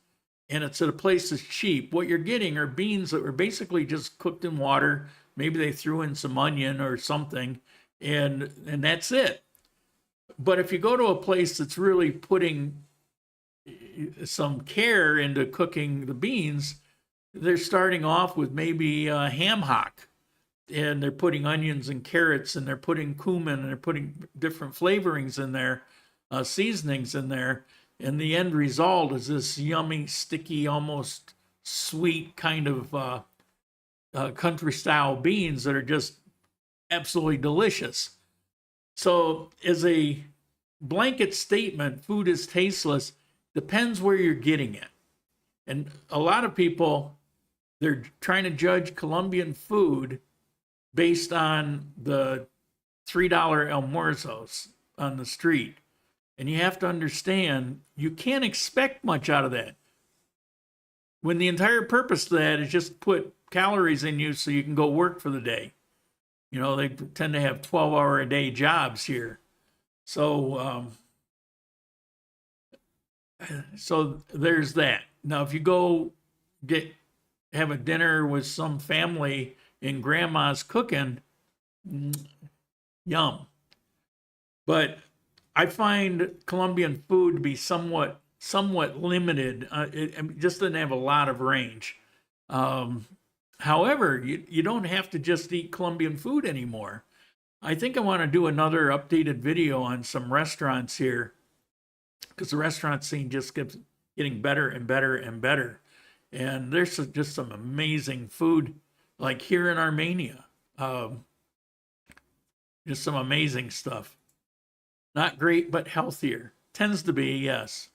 and it's at a place that's cheap, what you're getting are beans that were basically just cooked in water. Maybe they threw in some onion or something, and that's it. But if you go to a place that's really putting some care into cooking the beans, they're starting off with maybe a ham hock, and they're putting onions and carrots, and they're putting cumin, and they're putting different flavorings in there, seasonings in there. And the end result is this yummy, sticky, almost sweet kind of country style beans that are just absolutely delicious. So as a blanket statement, food is tasteless, depends where you're getting it. And a lot of people, they're trying to judge Colombian food based on the $3 almuerzos on the street. And you have to understand, you can't expect much out of that, when the entire purpose of that is just put calories in you so you can go work for the day. You know, they tend to have 12-hour-a-day jobs here. So there's that. Now, if you go have a dinner with some family and grandma's cooking, yum. But I find Colombian food to be somewhat somewhat limited. It just doesn't have a lot of range. However, you don't have to just eat Colombian food anymore. I think I want to do another updated video on some restaurants here, because the restaurant scene just keeps getting better and better and better. And there's just some amazing food, like here in Armenia. Just some amazing stuff. Not great, but healthier. Tends to be, yes.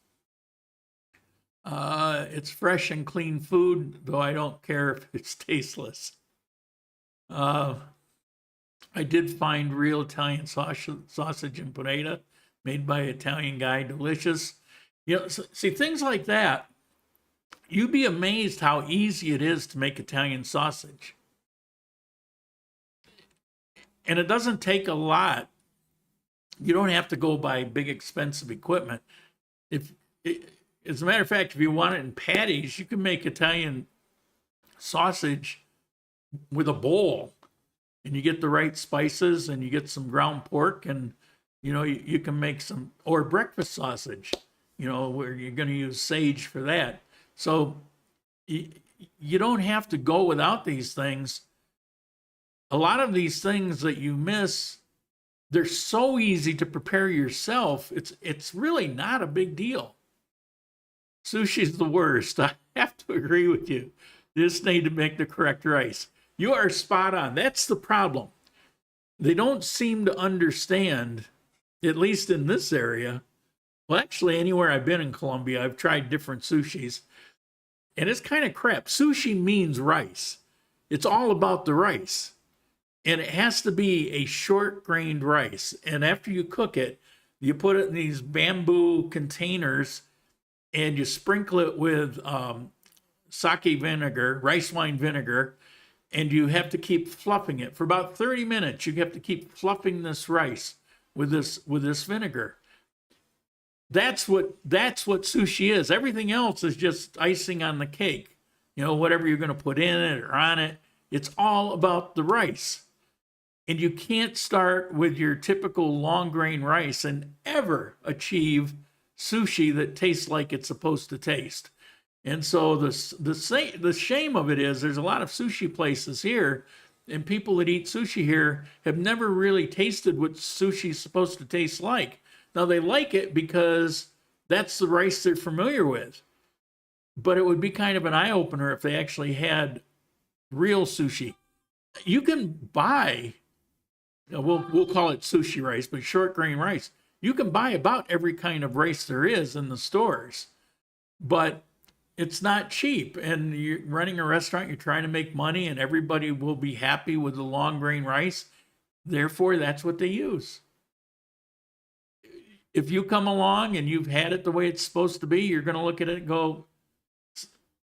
It's fresh and clean food, though I don't care if it's tasteless. I did find real Italian sausage and panetta made by an Italian guy, delicious. You know, see, things like that, you'd be amazed how easy it is to make Italian sausage. And it doesn't take a lot. You don't have to go buy big, expensive equipment. As a matter of fact, if you want it in patties, you can make Italian sausage with a bowl. And you get the right spices, and you get some ground pork, and you know, you can make some, or breakfast sausage, you know, where you're going to use sage for that. So you don't have to go without these things. A lot of these things that you miss, they're so easy to prepare yourself. It's really not a big deal. Sushi's the worst. I have to agree with you. You just need to make the correct rice. You are spot on. That's the problem. They don't seem to understand, at least in this area. Well, actually, anywhere I've been in Colombia, I've tried different sushis, and it's kind of crap. Sushi means rice. It's all about the rice, and it has to be a short-grained rice. And after you cook it, you put it in these bamboo containers, and you sprinkle it with sake vinegar, rice wine vinegar, and you have to keep fluffing it for about 30 minutes. You have to keep fluffing this rice with this vinegar. That's what sushi is. Everything else is just icing on the cake. You know, whatever you're going to put in it or on it, it's all about the rice. And you can't start with your typical long grain rice and ever achieve sushi that tastes like it's supposed to taste. And so the shame of it is there's a lot of sushi places here, and people that eat sushi here have never really tasted what sushi's supposed to taste like. Now, they like it because that's the rice they're familiar with. But it would be kind of an eye-opener if they actually had real sushi. You can buy, we'll call it sushi rice, but short grain rice. You can buy about every kind of rice there is in the stores. But it's not cheap, and you're running a restaurant, you're trying to make money, and everybody will be happy with the long grain rice. Therefore, that's what they use. If you come along and you've had it the way it's supposed to be, you're going to look at it and go,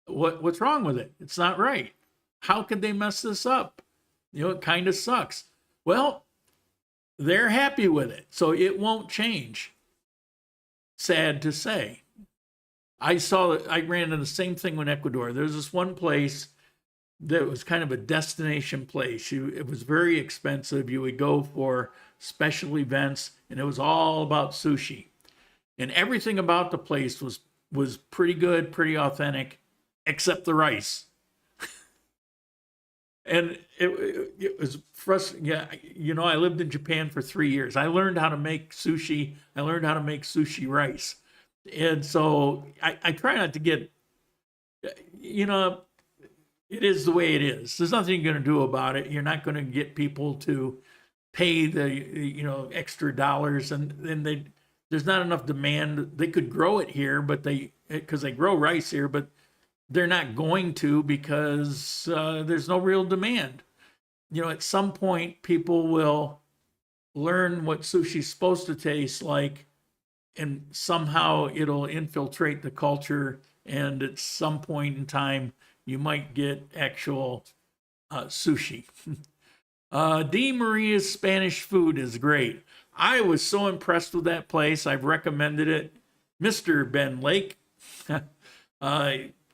what's wrong with it? It's not right. How could they mess this up? You know, it kind of sucks. Well, they're happy with it, so it won't change. Sad to say. I ran into the same thing in Ecuador. There's this one place that was kind of a destination place. It was very expensive. You would go for special events, and it was all about sushi. And everything about the place was pretty good, pretty authentic, except the rice. And it was frustrating. Yeah, you know, I lived in Japan for 3 years. I learned how to make sushi. I learned how to make sushi rice. And so I try not to get, you know, it is the way it is. There's nothing you're going to do about it. You're not going to get people to pay the, you know, extra dollars, and then there's not enough demand. They could grow it here, but because they grow rice here, but they're not going to because there's no real demand. You know, at some point, people will learn what sushi's supposed to taste like, and somehow it'll infiltrate the culture, and at some point in time, you might get actual sushi. D. Maria's Spanish food is great. I was so impressed with that place. I've recommended it. Mr. Ben Lake,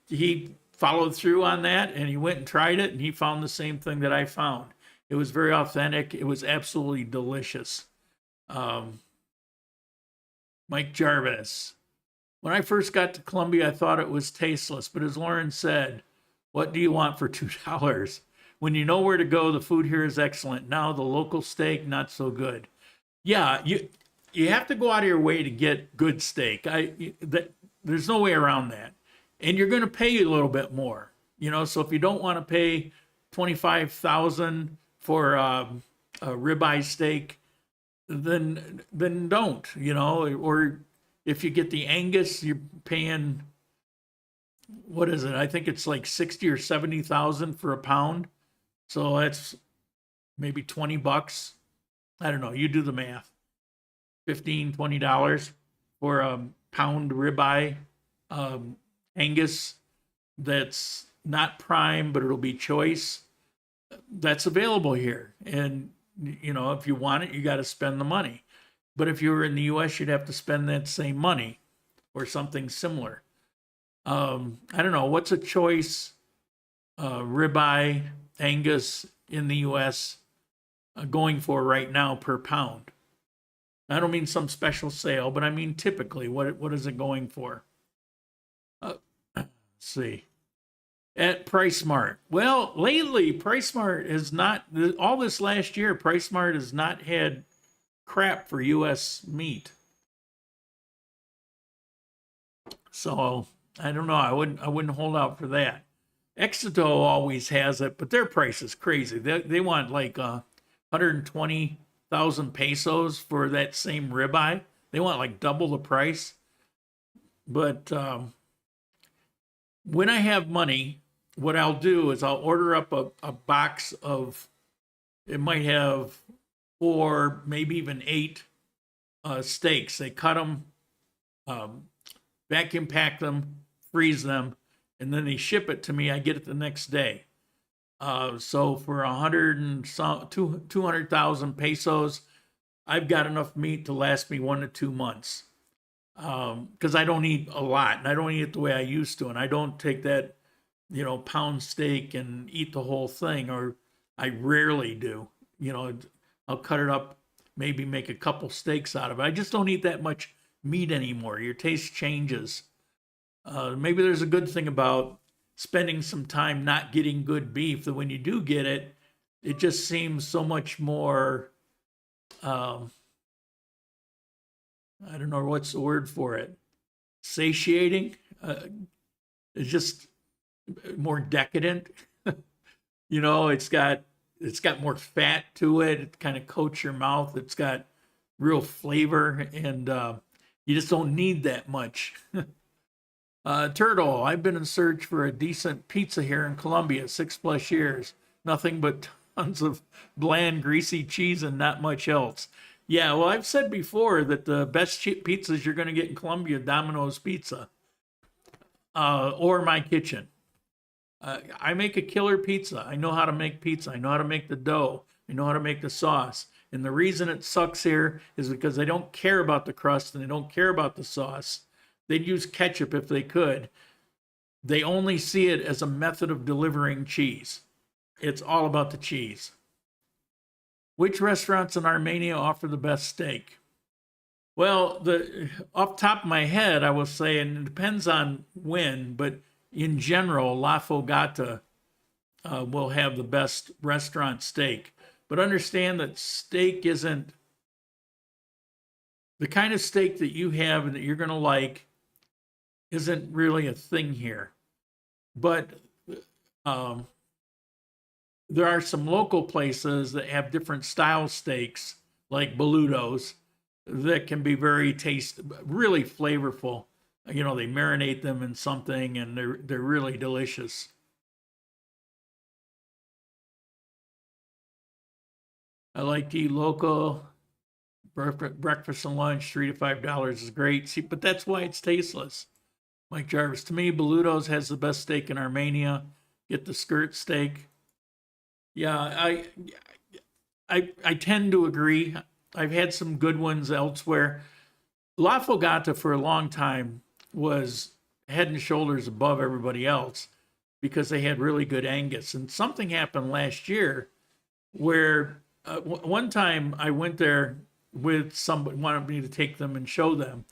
he followed through on that, and he went and tried it, and he found the same thing that I found. It was very authentic. It was absolutely delicious. Mike Jarvis. When I first got to Colombia, I thought it was tasteless, but as Lauren said, what do you want for $2? When you know where to go, the food here is excellent. Now the local steak, not so good. Yeah, you have to go out of your way to get good steak. There's no way around that. And you're going to pay a little bit more, you know. So if you don't want to pay 25,000 for a ribeye steak, then don't, you know. Or if you get the Angus, you're paying, what is it? I think it's like 60 or 70,000 for a pound. So that's maybe $20. I don't know. You do the math. $15, $20 for a pound ribeye Angus that's not prime, but it'll be choice. That's available here. And, you know, if you want it, you got to spend the money. But if you were in the U.S., you'd have to spend that same money or something similar. I don't know. What's a choice ribeye Angus in the U.S. Going for right now per pound? I don't mean some special sale, but I mean typically, what is it going for? Let's see. At PriceSmart. Well, lately, PriceSmart has not, all this last year, PriceSmart has not had crap for U.S. meat. So, I don't know. I wouldn't hold out for that. Exito always has it, but their price is crazy. They want like 120,000 pesos for that same ribeye. They want like double the price. But when I have money, what I'll do is I'll order up a box of, it might have 4, maybe even 8 steaks. They cut them, vacuum pack them, freeze them, and then they ship it to me. I get it the next day. So for 200,000 pesos, I've got enough meat to last me 1 to 2 months. Because I don't eat a lot, and I don't eat it the way I used to, and I don't take that, you know, pound steak and eat the whole thing, or I rarely do. You know, I'll cut it up, maybe make a couple steaks out of it. I just don't eat that much meat anymore. Your taste changes. Maybe there's a good thing about spending some time not getting good beef, that when you do get it, it just seems so much more, I don't know what's the word for it, satiating. It's just more decadent. You know, it's got more fat to it. It kind of coats your mouth. It's got real flavor, and you just don't need that much. Turtle, I've been in search for a decent pizza here in Colombia, 6+ years. Nothing but tons of bland, greasy cheese and not much else. Yeah, well, I've said before that the best cheap pizzas you're going to get in Colombia, Domino's Pizza, or My Kitchen. I make a killer pizza. I know how to make pizza. I know how to make the dough. I know how to make the sauce. And the reason it sucks here is because they don't care about the crust and they don't care about the sauce. They'd use ketchup if they could. They only see it as a method of delivering cheese. It's all about the cheese. Which restaurants in Armenia offer the best steak? Well, off the top of my head, I will say, and it depends on when, but in general, La Fogata will have the best restaurant steak. But understand that steak isn't the kind of steak that you have and that you're going to like, isn't really a thing here. But there are some local places that have different style steaks, like Boludos, that can be very really flavorful. You know, they marinate them in something, and they're really delicious. I like to eat local. Breakfast and lunch, $3 to $5 is great. See, but that's why it's tasteless. Mike Jarvis, to me, Boludos has the best steak in Armenia. Get the skirt steak. Yeah, I tend to agree. I've had some good ones elsewhere. La Fogata for a long time was head and shoulders above everybody else because they had really good Angus. And something happened last year where one time I went there with somebody, wanted me to take them and show them.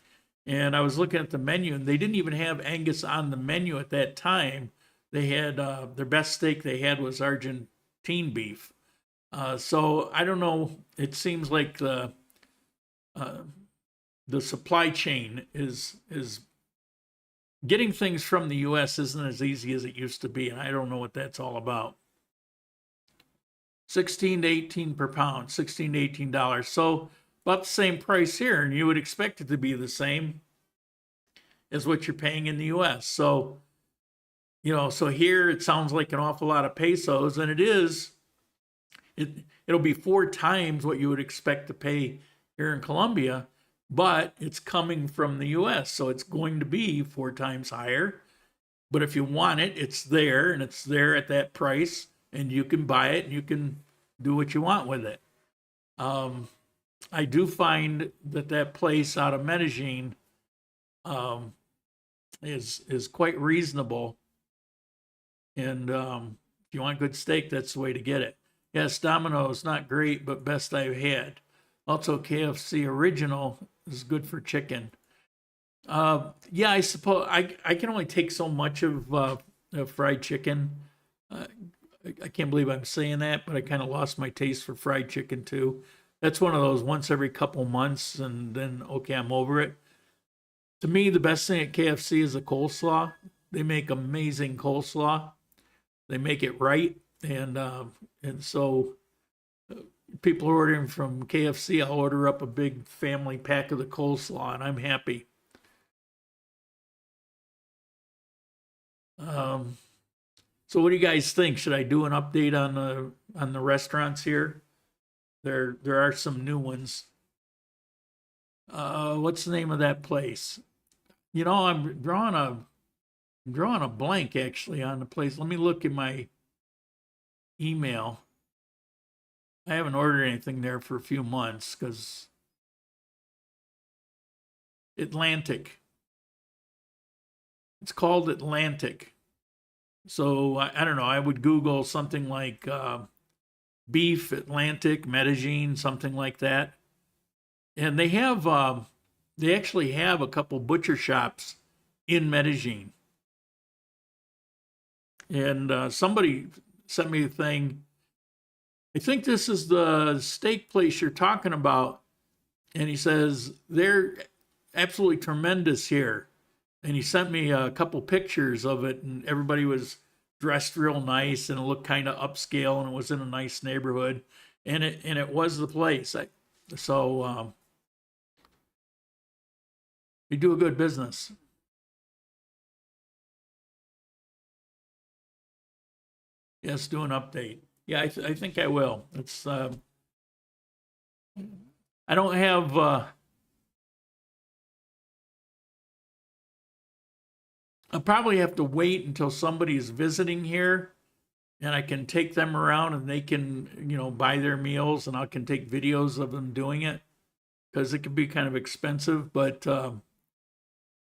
And I was looking at the menu, and they didn't even have Angus on the menu at that time. They had their best steak they had was Argentine beef. So I don't know. It seems like the supply chain is getting things from the U.S. isn't as easy as it used to be, and I don't know what that's all about. 16 to 18 per pound, $16 to $18. So about the same price here, and you would expect it to be the same as what you're paying in the U.S. So, so here it sounds like an awful lot of pesos, and it is. It'll be 4 times what you would expect to pay here in Colombia, but it's coming from the U.S., so it's going to be 4 times higher. But if you want it, it's there, and it's there at that price, and you can buy it, and you can do what you want with it. I do find that place out of Medellin is quite reasonable, and if you want good steak, that's the way to get it. Yes, Domino's not great, but best I've had. Also, KFC original is good for chicken. Yeah, I suppose I can only take so much of fried chicken. I can't believe I'm saying that, but I kind of lost my taste for fried chicken too. That's one of those once every couple months, and then, okay, I'm over it. To me, the best thing at KFC is the coleslaw. They make amazing coleslaw. They make it right, and so people ordering from KFC, I'll order up a big family pack of the coleslaw, and I'm happy. So what do you guys think? Should I do an update on the restaurants here? There are some new ones. What's the name of that place? I'm drawing a blank actually on the place. Let me look at my email. I haven't ordered anything there for a few months because Atlantic. It's called Atlantic. So I don't know. I would Google something like beef Atlantic Medellin, something like that. And they actually have a couple butcher shops in Medellin. And somebody sent me a thing. I think this is the steak place you're talking about. And he says, they're absolutely tremendous here. And he sent me a couple pictures of it, and everybody was dressed real nice, and it looked kind of upscale, and it was in a nice neighborhood. And it was the place. So we do a good business. Yes, do an update. Yeah, I think I will. It's I don't have I'll probably have to wait until somebody's visiting here, and I can take them around, and they can buy their meals, and I can take videos of them doing it, because it can be kind of expensive. But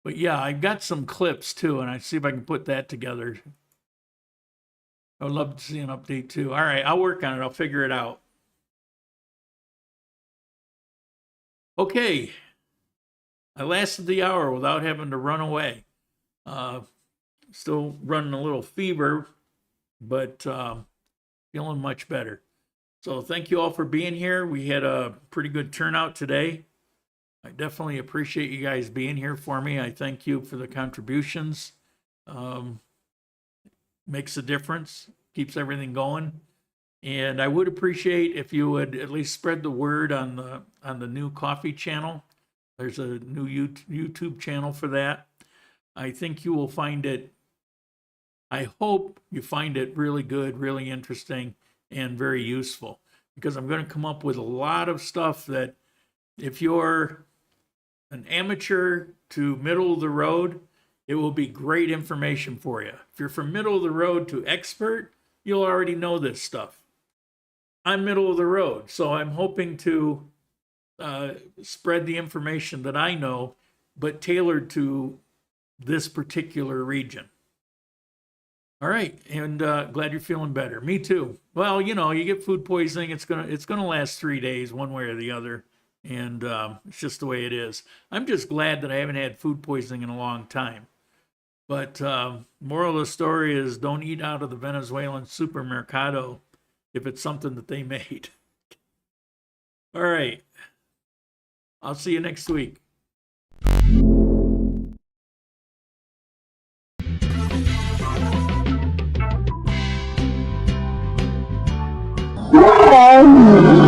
yeah, I've got some clips too, and I see if I can put that together. I would love to see an update too. All right, I'll work on it. I'll figure it out. Okay. I lasted the hour without having to run away. Still running a little fever, but feeling much better. So thank you all for being here. We had a pretty good turnout today. I definitely appreciate you guys being here for me. I thank you for the contributions. Makes a difference, keeps everything going. And I would appreciate if you would at least spread the word on the new coffee channel. There's a new YouTube channel for that. I think you will find it, I hope you find it really good, really interesting, and very useful. Because I'm going to come up with a lot of stuff that if you're an amateur to middle of the road, it will be great information for you. If you're from middle of the road to expert, you'll already know this stuff. I'm middle of the road, so I'm hoping to spread the information that I know, but tailored to this particular region. All right, and glad you're feeling better. Me too. Well, you get food poisoning. It's gonna last 3 days, one way or the other. And it's just the way it is. I'm just glad that I haven't had food poisoning in a long time. But moral of the story is don't eat out of the Venezuelan supermercado if it's something that they made. All right. I'll see you next week. Wow.